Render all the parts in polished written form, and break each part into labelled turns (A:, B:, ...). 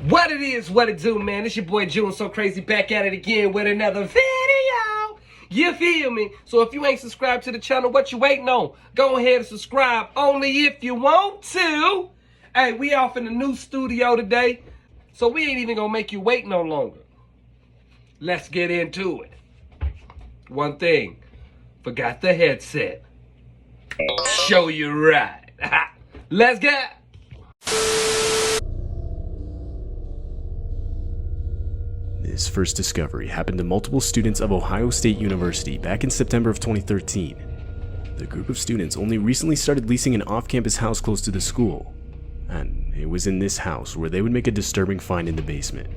A: What it is, what it do, man. It's your boy June, so crazy, back at it again with another video. You feel me? So if you ain't subscribed to the channel, what you waiting on? Go ahead and subscribe, only if you want to. Hey, we off in the new studio today, so we ain't even gonna make you wait no longer. Let's get into it. One thing, forgot the headset. Show you right. Let's get.
B: This first discovery happened to multiple students of Ohio State University back in September of 2013. The group of students only recently started leasing an off-campus house close to the school, and it was in this house where they would make a disturbing find in the basement.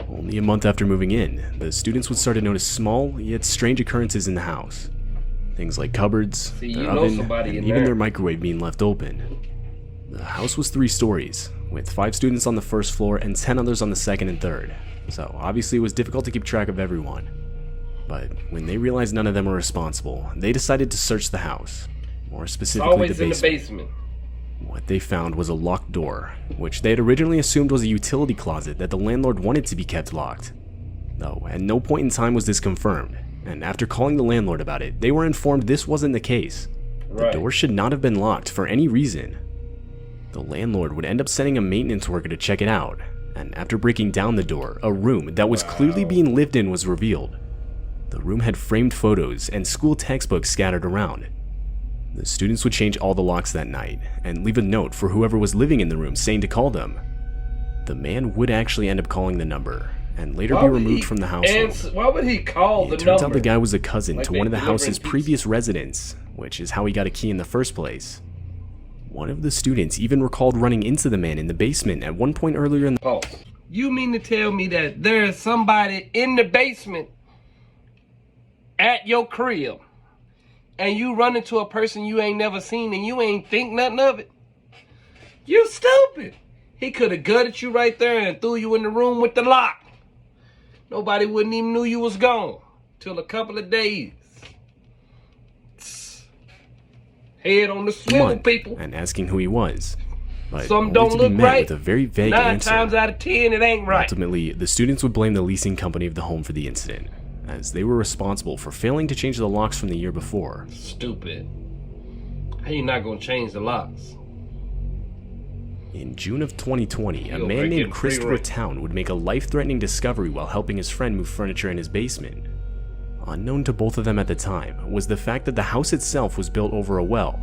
B: Only a month after moving in, the students would start to notice small yet strange occurrences in the house. Things like cupboards, their oven, and even their microwave being left open. The house was 3 stories, with 5 students on the first floor and 10 others on the second and third. So obviously it was difficult to keep track of everyone. But when they realized none of them were responsible, they decided to search the house, more specifically the basement. What they found was a locked door, which they had originally assumed was a utility closet that the landlord wanted to be kept locked. Though at no point in time was this confirmed, and after calling the landlord about it, they were informed this wasn't the case. The door should not have been locked for any reason. The landlord would end up sending a maintenance worker to check it out, and after breaking down the door, a room that was clearly being lived in was revealed. The room had framed photos and school textbooks scattered around. The students would change all the locks that night and leave a note for whoever was living in the room saying to call them. The man would actually end up calling the number and later be removed from the household.
A: Why would he call the number?
B: It turns out the guy was a cousin to one of the house's previous residents, which is how he got a key in the first place. One of the students even recalled running into the man in the basement at one point earlier in the...
A: Pause. You mean to tell me that there is somebody in the basement at your crib and you run into a person you ain't never seen and you ain't think nothing of it? You stupid. He could have gutted you right there and threw you in the room with the lock. Nobody wouldn't even knew you was gone till a couple of days. Head on the swivel, people.
B: And asking who he was. But
A: some don't look right.
B: With a very vague
A: 9
B: answer.
A: times out of 10, it ain't right.
B: Ultimately, the students would blame the leasing company of the home for the incident, as they were responsible for failing to change the locks from the year before.
A: Stupid. How you not gonna change the locks?
B: In June of 2020, a man named Christopher Town would make a life-threatening discovery while helping his friend move furniture in his basement. Unknown to both of them at the time was the fact that the house itself was built over a well.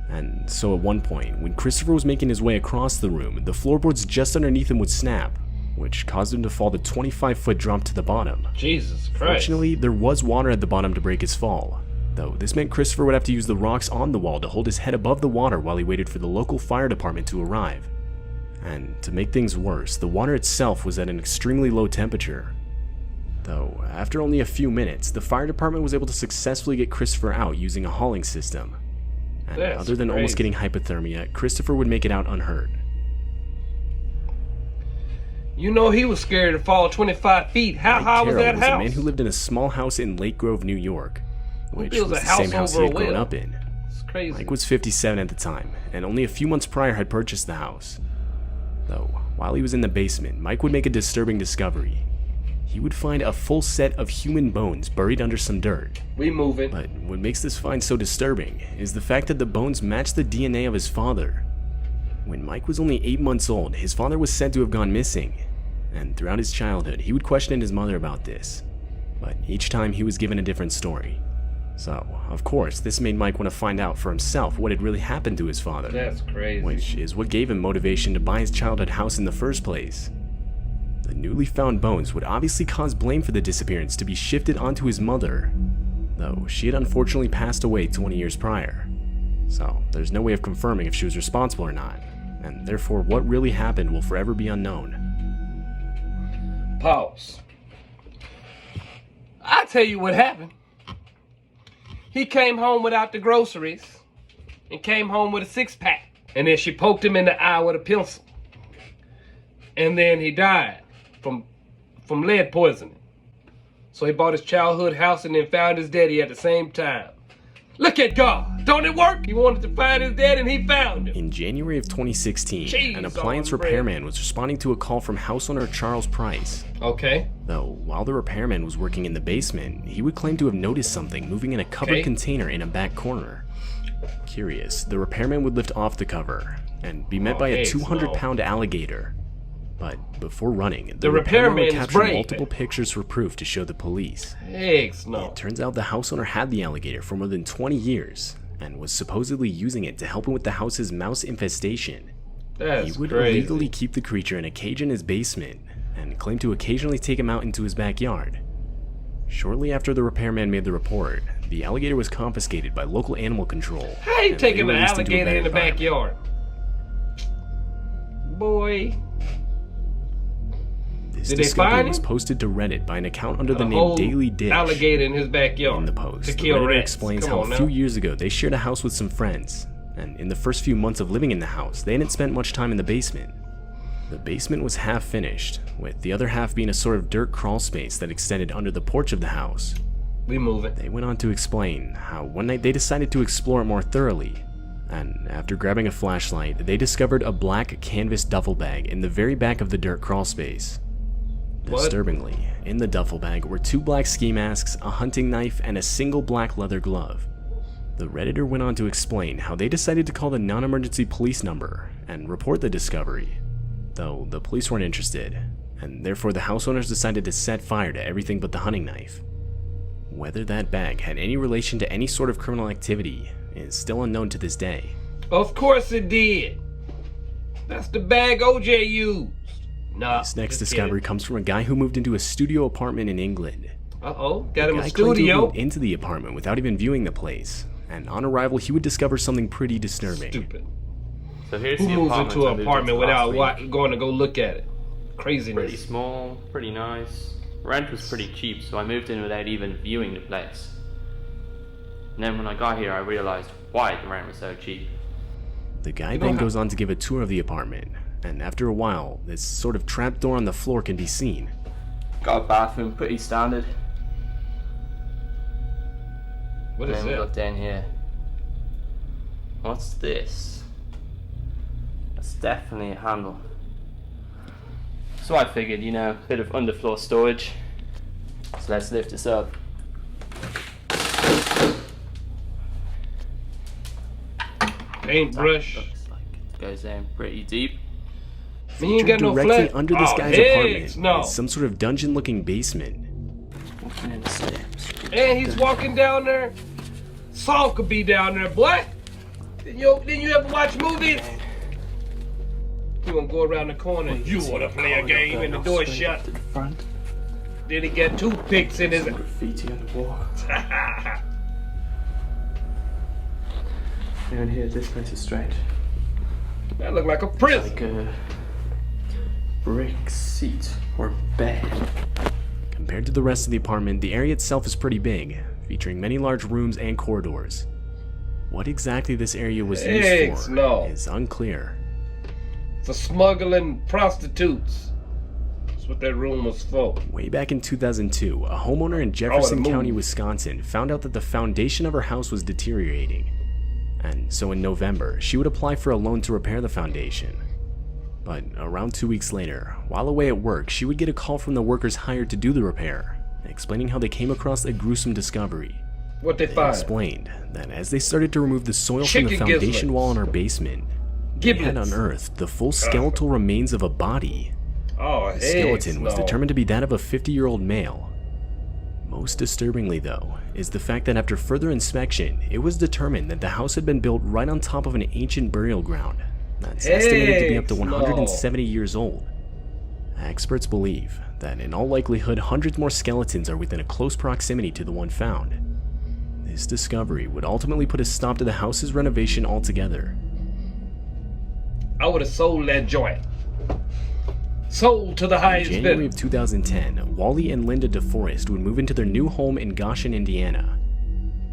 B: And so at one point, when Christopher was making his way across the room, the floorboards just underneath him would snap, which caused him to fall the 25-foot drop to the bottom.
A: Jesus Christ.
B: Fortunately, there was water at the bottom to break his fall, though this meant Christopher would have to use the rocks on the wall to hold his head above the water while he waited for the local fire department to arrive. And to make things worse, the water itself was at an extremely low temperature. Though, after only a few minutes, the fire department was able to successfully get Christopher out using a hauling system. And other than almost getting hypothermia, Christopher would make it out unhurt.
A: You know he was scared to fall 25 feet. How high was that house?
B: A man who lived in a small house in Lake Grove, New York, which was the same house he had grown up in.
A: It's crazy.
B: Mike was 57 at the time, and only a few months prior had purchased the house. Though, while he was in the basement, Mike would make a disturbing discovery. He would find a full set of human bones buried under some dirt.
A: We moving.
B: But what makes this find so disturbing is the fact that the bones match the DNA of his father. When Mike was only 8 months old, his father was said to have gone missing, and throughout his childhood, he would question his mother about this. But each time he was given a different story. So, of course, this made Mike want to find out for himself what had really happened to his father.
A: That's crazy.
B: Which is what gave him motivation to buy his childhood house in the first place. The newly found bones would obviously cause blame for the disappearance to be shifted onto his mother, though she had unfortunately passed away 20 years prior. So there's no way of confirming if she was responsible or not, and therefore what really happened will forever be unknown.
A: Pause. I tell you what happened. He came home without the groceries and came home with a 6-pack, and then she poked him in the eye with a pencil, and then he died from lead poisoning. So he bought his childhood house and then found his daddy at the same time. Look at God. Don't it work? He wanted to find his dad and he found him.
B: In January of 2016,
A: Jeez,
B: an appliance
A: on bread.
B: repairman was responding to a call from house owner Charles Price.
A: Okay.
B: Though, while the repairman was working in the basement, he would claim to have noticed something moving in a covered container in a back corner. Curious, the repairman would lift off the cover and be met by a 200-pound alligator. But before running, the repairman would capture multiple pictures for proof to show the police. It turns out the house owner had the alligator for more than 20 years and was supposedly using it to help him with the house's mouse infestation. He would illegally keep the creature in a cage in his basement and claimed to occasionally take him out into his backyard. Shortly after the repairman made the report, the alligator was confiscated by local animal control.
A: How you taking an alligator in the backyard? Boy.
B: This discovery was posted to Reddit by an account under the name Daily Dish.
A: Alligator in his backyard.
B: In the post, the Reddit explains how a few years ago they shared a house with some friends, and in the first few months of living in the house, they hadn't spent much time in the basement. The basement was half finished, with the other half being a sort of dirt crawl space that extended under the porch of the house.
A: We move it.
B: They went on to explain how one night they decided to explore it more thoroughly, and after grabbing a flashlight, they discovered a black canvas duffel bag in the very back of the dirt crawl space. Disturbingly, in the duffel bag were 2 black ski masks, a hunting knife, and a single black leather glove. The Redditor went on to explain how they decided to call the non-emergency police number and report the discovery, though the police weren't interested, and therefore the house owners decided to set fire to everything but the hunting knife. Whether that bag had any relation to any sort of criminal activity is still unknown to this day.
A: Of course it did. That's the bag OJ used.
B: This next discovery comes from a guy who moved into a studio apartment in England.
A: Got him a
B: The guy
A: studio.
B: claimed to move into the apartment without even viewing the place, and on arrival he would discover something pretty disturbing.
A: Stupid.
C: So here's
A: Who
C: the
A: moves into an apartment without going to go look at it? Craziness.
C: Pretty small, pretty nice. Rent was pretty cheap, so I moved in without even viewing the place. And then when I got here, I realized why the rent was so cheap.
B: The guy then goes on to give a tour of the apartment, and after a while, this sort of trapdoor on the floor can be seen.
C: Got a bathroom, pretty standard.
A: What is
C: then we
A: that?
C: look down here. What's this? That's definitely a handle. So I figured, you know, a bit of underfloor storage. So let's lift this up.
A: Paintbrush.
C: Looks like it goes down pretty deep.
A: You ain't got no
B: directly
A: flat.
B: under this guy's apartment
A: no.
B: is some sort of dungeon-looking basement.
C: Walking in the steps.
A: And he's walking down there. Saul could be down there, boy. Didn't you ever watch movies? You wanna go around the corner? You wanna play a game and the door shut?
C: To the front.
A: Then he got toothpicks in his.
C: Some graffiti on the wall. Down here, this place is strange.
A: That look like a prison.
C: Like a brick seat or bed.
B: Compared to the rest of the apartment, the area itself is pretty big, featuring many large rooms and corridors. What exactly this area was used for is unclear.
A: For smuggling prostitutes. That's what that room was for.
B: Way back in 2002, a homeowner in Jefferson County, Wisconsin found out that the foundation of her house was deteriorating. And so in November, she would apply for a loan to repair the foundation. But around 2 weeks later, while away at work, she would get a call from the workers hired to do the repair, explaining how they came across a gruesome discovery.
A: What they
B: They
A: find?
B: explained that as they started to remove the soil from the
A: Chicken
B: foundation
A: giblets.
B: wall in her basement, they had
A: Giblets.
B: unearthed the full skeletal remains of a body.
A: Oh,
B: The skeleton was determined to be that of a 50-year-old male. Most disturbingly, though, is the fact that after further inspection, it was determined that the house had been built right on top of an ancient burial ground that's estimated to be up to 170 years old. Experts believe that in all likelihood, hundreds more skeletons are within a close proximity to the one found. This discovery would ultimately put a stop to the house's renovation altogether.
A: I would have sold that joint. Sold to the
B: In
A: highest
B: January
A: bidder.
B: of 2010, Wally and Linda DeForest would move into their new home in Goshen, Indiana.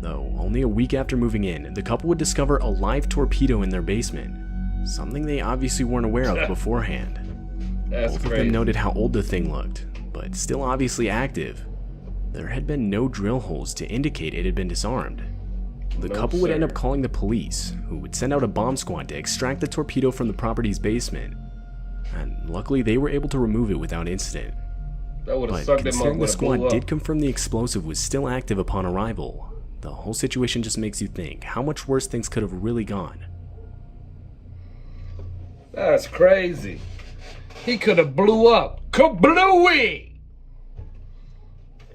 B: Though, only a week after moving in, the couple would discover a live torpedo in their basement, something they obviously weren't aware of beforehand.
A: That's
B: Both of
A: crazy.
B: them noted how old the thing looked, but still obviously active. There had been no drill holes to indicate it had been disarmed. The
A: No,
B: couple would end
A: sir.
B: up calling the police, who would send out a bomb squad to extract the torpedo from the property's basement. And luckily, they were able to remove it without incident.
A: That would have
B: But
A: sucked them
B: considering the
A: up.
B: squad did confirm the explosive was still active upon arrival, the whole situation just makes you think how much worse things could have really gone.
A: That's crazy. He could have blew up. Kablooey!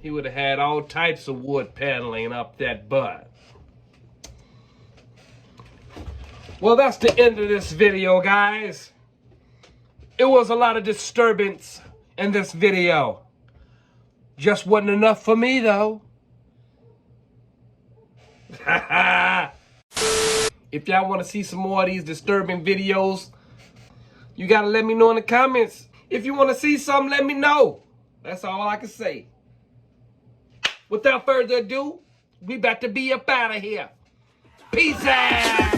A: He would have had all types of wood paneling up that butt. Well, that's the end of this video, guys. It was a lot of disturbance in this video. Just wasn't enough for me, though. If y'all want to see some more of these disturbing videos, you gotta let me know in the comments. If you want to see something, let me know. That's all I can say. Without further ado, we about to be up out of here. Peace out.